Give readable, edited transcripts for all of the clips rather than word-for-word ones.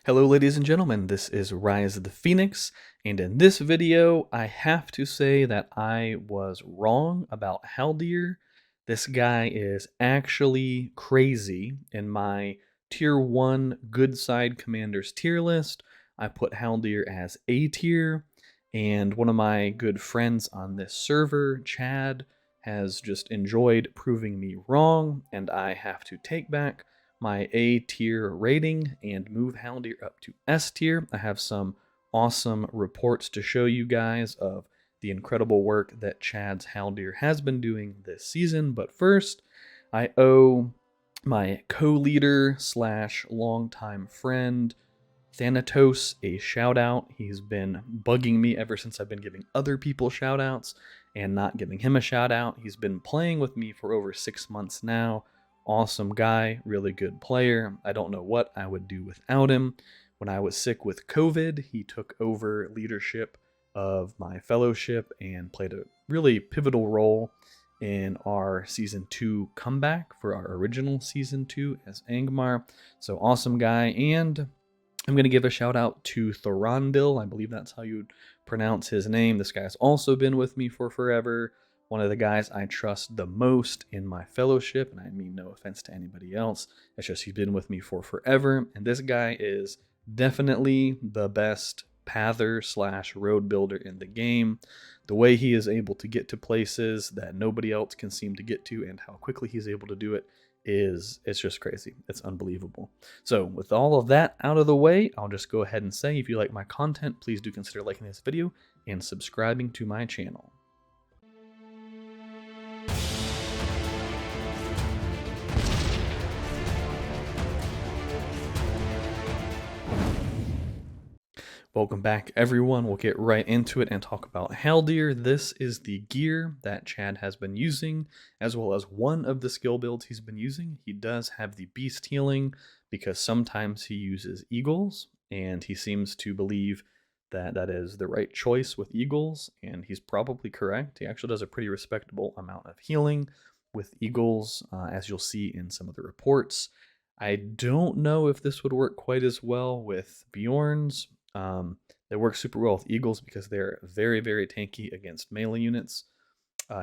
Hello ladies and gentlemen, this is Rise of the Phoenix, and in this video I have to say that I was wrong about Haldir. This guy is actually crazy. In my tier 1 good side commanders tier list, I put Haldir as A tier, and one of my good friends on this server, Chad, has just enjoyed proving me wrong, and I have to take back my A tier rating and move Haldir up to S tier. I have some awesome reports to show you guys of the incredible work that Chad's Haldir has been doing this season. But first, I owe my co-leader slash longtime friend Thanatos a shout out. He's been bugging me ever since I've been giving other people shout outs and not giving him a shout out. He's been playing with me for over 6 months now. Awesome guy, really good player. I don't know what I would do without him. When I was sick with COVID, he took over leadership of my fellowship and played a really pivotal role in our season 2 comeback for our original season 2 as Angmar. So awesome guy. And I'm going to give a shout out to Thorondil. I believe that's how you pronounce his name. This guy's also been with me for forever. One of the guys I trust the most in my fellowship, and I mean no offense to anybody else. It's just he's been with me for forever, and this guy is definitely the best pather slash road builder in the game. The way he is able to get to places that nobody else can seem to get to, and how quickly he's able to do it, it's just crazy. It's unbelievable. So with all of that out of the way, I'll just go ahead and say, if you like my content, please do consider liking this video and subscribing to my channel. Welcome back, everyone. We'll get right into it and talk about Haldir. This is the gear that Chad has been using, as well as one of the skill builds he's been using. He does have the beast healing because sometimes he uses eagles, and he seems to believe that that is the right choice with eagles, and he's probably correct. He actually does a pretty respectable amount of healing with eagles, as you'll see in some of the reports. I don't know if this would work quite as well with Bjorn's. They work super well with eagles because they're very, very tanky against melee units.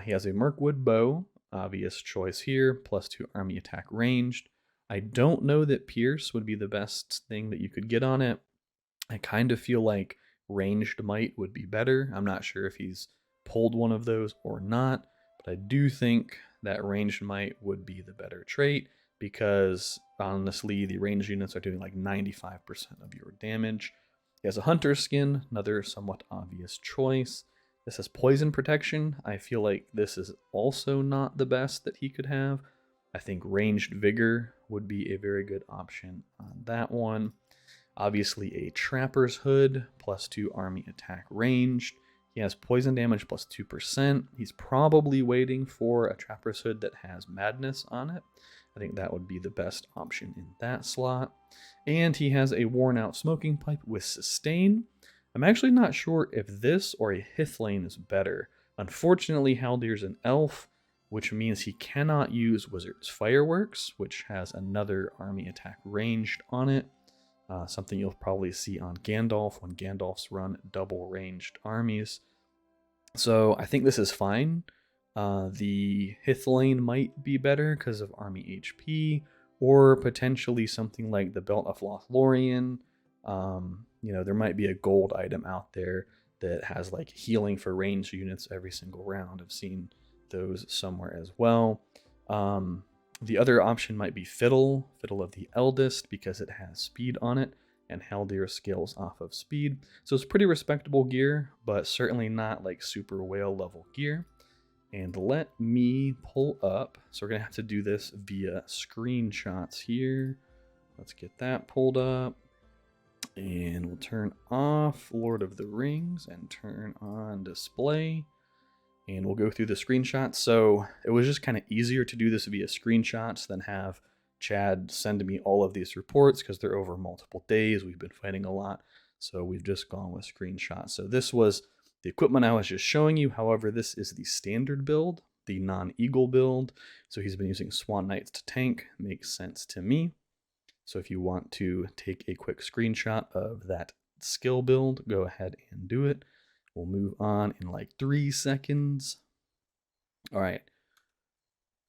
He has a Mirkwood bow, obvious choice here, +2 army attack ranged. I don't know that Pierce would be the best thing that you could get on it. I kind of feel like ranged might would be better. I'm not sure if he's pulled one of those or not, but I do think that ranged might would be the better trait because honestly, the ranged units are doing like 95% of your damage. He has a hunter skin, another somewhat obvious choice. This has poison protection. I feel like this is also not the best that he could have. I think ranged vigor would be a very good option on that one. Obviously a trapper's hood, +2 army attack ranged. He has poison damage +2%. He's probably waiting for a trapper's hood that has madness on it. I think that would be the best option in that slot. And he has a worn out smoking pipe with sustain. I'm actually not sure if this or a Hithlane is better. Unfortunately, Haldir's an elf, which means he cannot use Wizard's Fireworks, which has another army attack ranged on it. Something you'll probably see on Gandalf when Gandalfs run double ranged armies. So I think this is fine. The Hithlane might be better because of army HP, or potentially something like the Belt of Lothlorien. There might be a gold item out there that has like healing for ranged units every single round. I've seen those somewhere as well. The other option might be Fiddle of the Eldest, because it has speed on it, and Haldir scales off of speed. So it's pretty respectable gear, but certainly not like super whale level gear. And let me pull up. So we're going to have to do this via screenshots here. Let's get that pulled up. And we'll turn off Lord of the Rings and turn on display. And we'll go through the screenshots. So it was just kind of easier to do this via screenshots than have Chad send me all of these reports because they're over multiple days. We've been fighting a lot. So we've just gone with screenshots. So this was the equipment I was just showing you. However, this is the standard build, the non-eagle build. So he's been using Swan Knights to tank. Makes sense to me. So if you want to take a quick screenshot of that skill build, go ahead and do it. We'll move on in like 3 seconds. All right.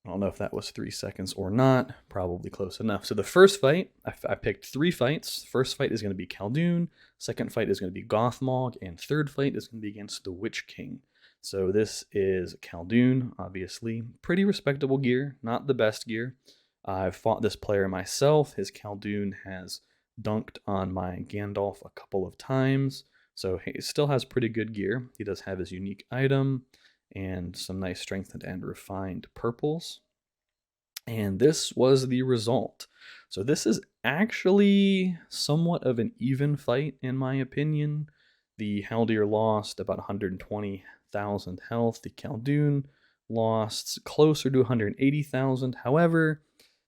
I don't know if that was 3 seconds or not. Probably close enough. So the first fight, I picked 3 fights. First fight is going to be Khaldoon. Second fight is going to be Gothmog. And third fight is going to be against the Witch King. So this is Khaldoon, obviously. Pretty respectable gear. Not the best gear. I've fought this player myself. His Khaldoon has dunked on my Gandalf a couple of times. So he still has pretty good gear. He does have his unique item and some nice strengthened and refined purples. And this was the result. So this is actually somewhat of an even fight, in my opinion. The Haldir lost about 120,000 health. The Khaldoon lost closer to 180,000. However,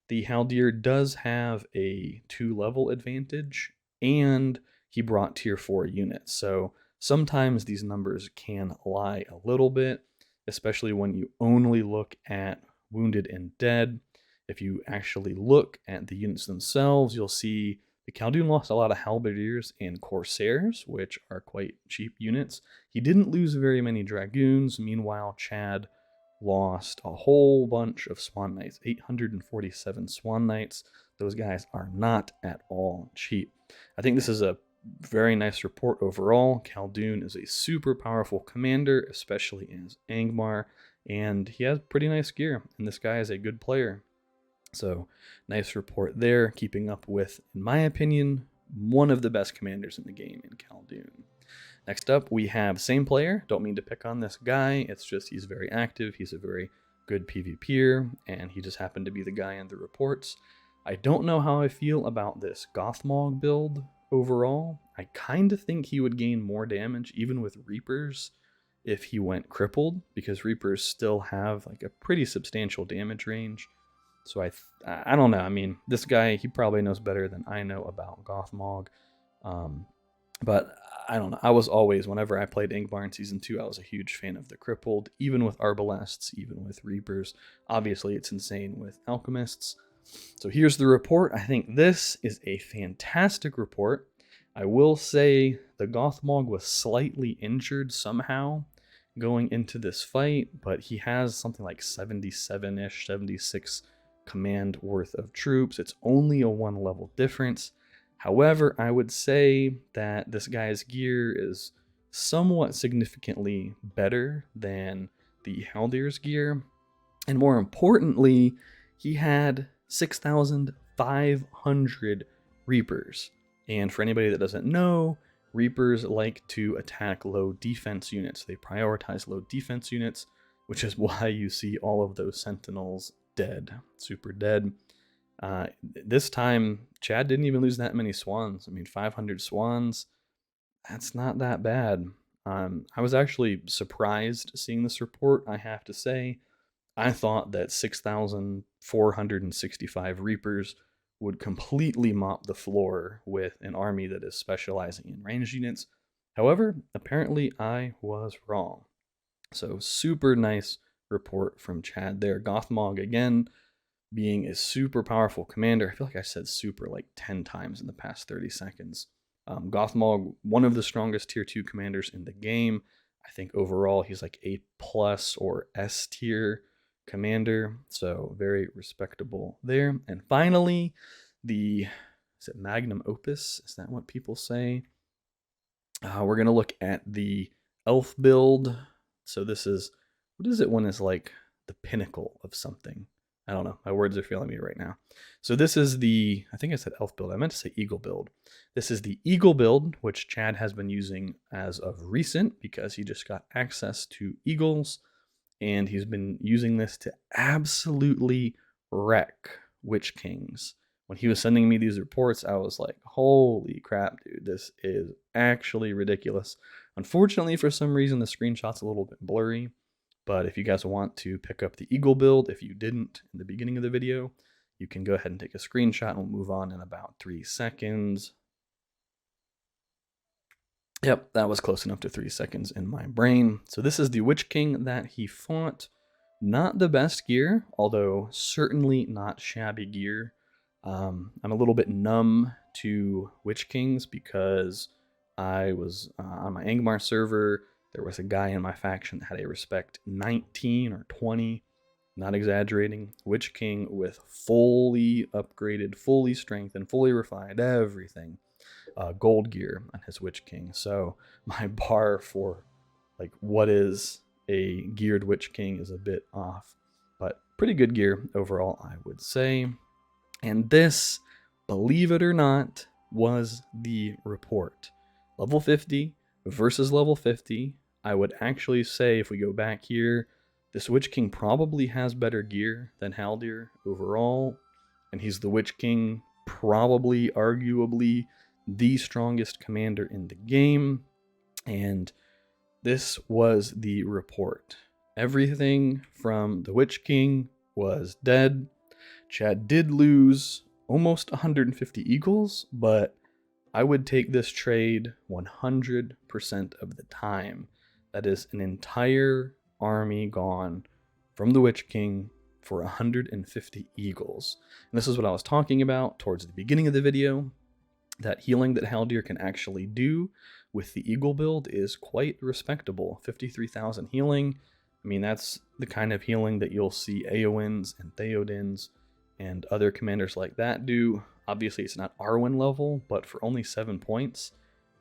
the Haldir does have a 2-level advantage, and he brought tier 4 units. So sometimes these numbers can lie a little bit, especially when you only look at wounded and dead. If you actually look at the units themselves, you'll see the Khaldoon lost a lot of halberdiers and corsairs, which are quite cheap units. He didn't lose very many dragoons. Meanwhile, Chad lost a whole bunch of swan knights, 847 swan knights. Those guys are not at all cheap. I think this is a very nice report overall. Khaldoon is a super powerful commander, especially as Angmar, and he has pretty nice gear, and this guy is a good player. So nice report there, keeping up with, in my opinion, one of the best commanders in the game in Khaldoon. Next up, we have same player. Don't mean to pick on this guy. It's just he's very active. He's a very good PvPer, and he just happened to be the guy in the reports. I don't know how I feel about this Gothmog build overall. I kind of think he would gain more damage, even with Reapers, if he went crippled, because Reapers still have like a pretty substantial damage range. So I don't know. I mean, this guy, he probably knows better than I know about Gothmog. But I don't know. I was always, whenever I played Angmar in Season 2, I was a huge fan of the crippled, even with Arbalests, even with Reapers. Obviously, it's insane with Alchemists. So here's the report. I think this is a fantastic report. I will say the Gothmog was slightly injured somehow going into this fight, but he has something like 77-ish, 76 command worth of troops. It's only a 1-level difference. However, I would say that this guy's gear is somewhat significantly better than the Haldir's gear. And more importantly, he had 6,500 Reapers. And for anybody that doesn't know, Reapers like to attack low defense units. They prioritize low defense units, which is why you see all of those Sentinels dead, super dead. This time, Chad didn't even lose that many swans. I mean, 500 swans, that's not that bad. I was actually surprised seeing this report, I have to say. I thought that 6,465 Reapers would completely mop the floor with an army that is specializing in ranged units. However, apparently I was wrong. So super nice report from Chad there. Gothmog, again, being a super powerful commander. I feel like I said super like 10 times in the past 30 seconds. Gothmog, one of the strongest tier 2 commanders in the game. I think overall he's like A+ or S tier commander. So very respectable there. And finally, is it Magnum Opus? Is that what people say? We're going to look at the elf build. So this is, what is it when it's like the pinnacle of something? I don't know. My words are failing me right now. So this is the, I think I said elf build. I meant to say eagle build. This is the eagle build, which Chad has been using as of recent because he just got access to eagles. And he's been using this to absolutely wreck Witch Kings. When he was sending me these reports, I was like, holy crap, dude, this is actually ridiculous. Unfortunately, for some reason, the screenshot's a little bit blurry. But if you guys want to pick up the eagle build, if you didn't in the beginning of the video, you can go ahead and take a screenshot and we'll move on in about 3 seconds. Yep, that was close enough to 3 seconds in my brain. So this is the Witch King that he fought. Not the best gear, although certainly not shabby gear. I'm a little bit numb to Witch Kings because I was on my Angmar server. There was a guy in my faction that had a respect 19 or 20, not exaggerating, Witch King with fully upgraded, fully strengthened, fully refined, everything, gold gear on his Witch King. So my bar for like what is a geared Witch King is a bit off, but pretty good gear overall, I would say. And this, believe it or not, was the report. Level 50 versus level 50. I would actually say, if we go back here, this Witch King probably has better gear than Haldir overall. And he's the Witch King, probably, arguably, the strongest commander in the game. And this was the report. Everything from the Witch King was dead. Chad did lose almost 150 eagles, but I would take this trade 100% of the time. That is an entire army gone from the Witch King for 150 eagles. And this is what I was talking about towards the beginning of the video. That healing that Haldir can actually do with the Eagle build is quite respectable. 53,000 healing. I mean, that's the kind of healing that you'll see Eowyn's and Theoden's and other commanders like that do. Obviously, it's not Arwen level, but for only 7 points,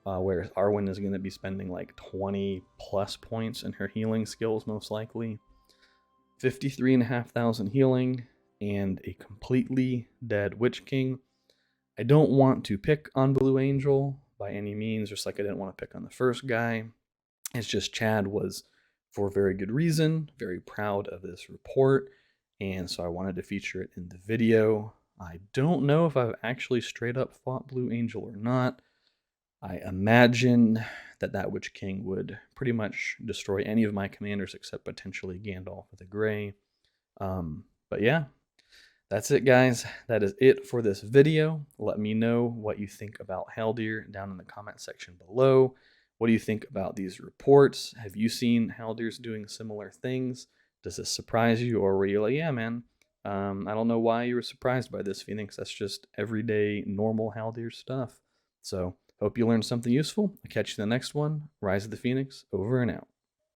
whereas Arwen is going to be spending like 20 plus points in her healing skills, most likely. 53,500 healing and a completely dead Witch King. I don't want to pick on Blue Angel by any means, just like I didn't want to pick on the first guy. It's just Chad was, for very good reason, very proud of this report, and so I wanted to feature it in the video. I don't know if I've actually straight up fought Blue Angel or not. I imagine that that Witch King would pretty much destroy any of my commanders except potentially Gandalf with a Gray. But yeah, that's it, guys. That is it for this video. Let me know what you think about Haldir down in the comment section below. What do you think about these reports? Have you seen Haldir's doing similar things? Does this surprise you, or were you like, yeah, man, I don't know why you were surprised by this, Phoenix. That's just everyday, normal Haldir stuff. So, hope you learned something useful. I'll catch you in the next one. Rise of the Phoenix, over and out.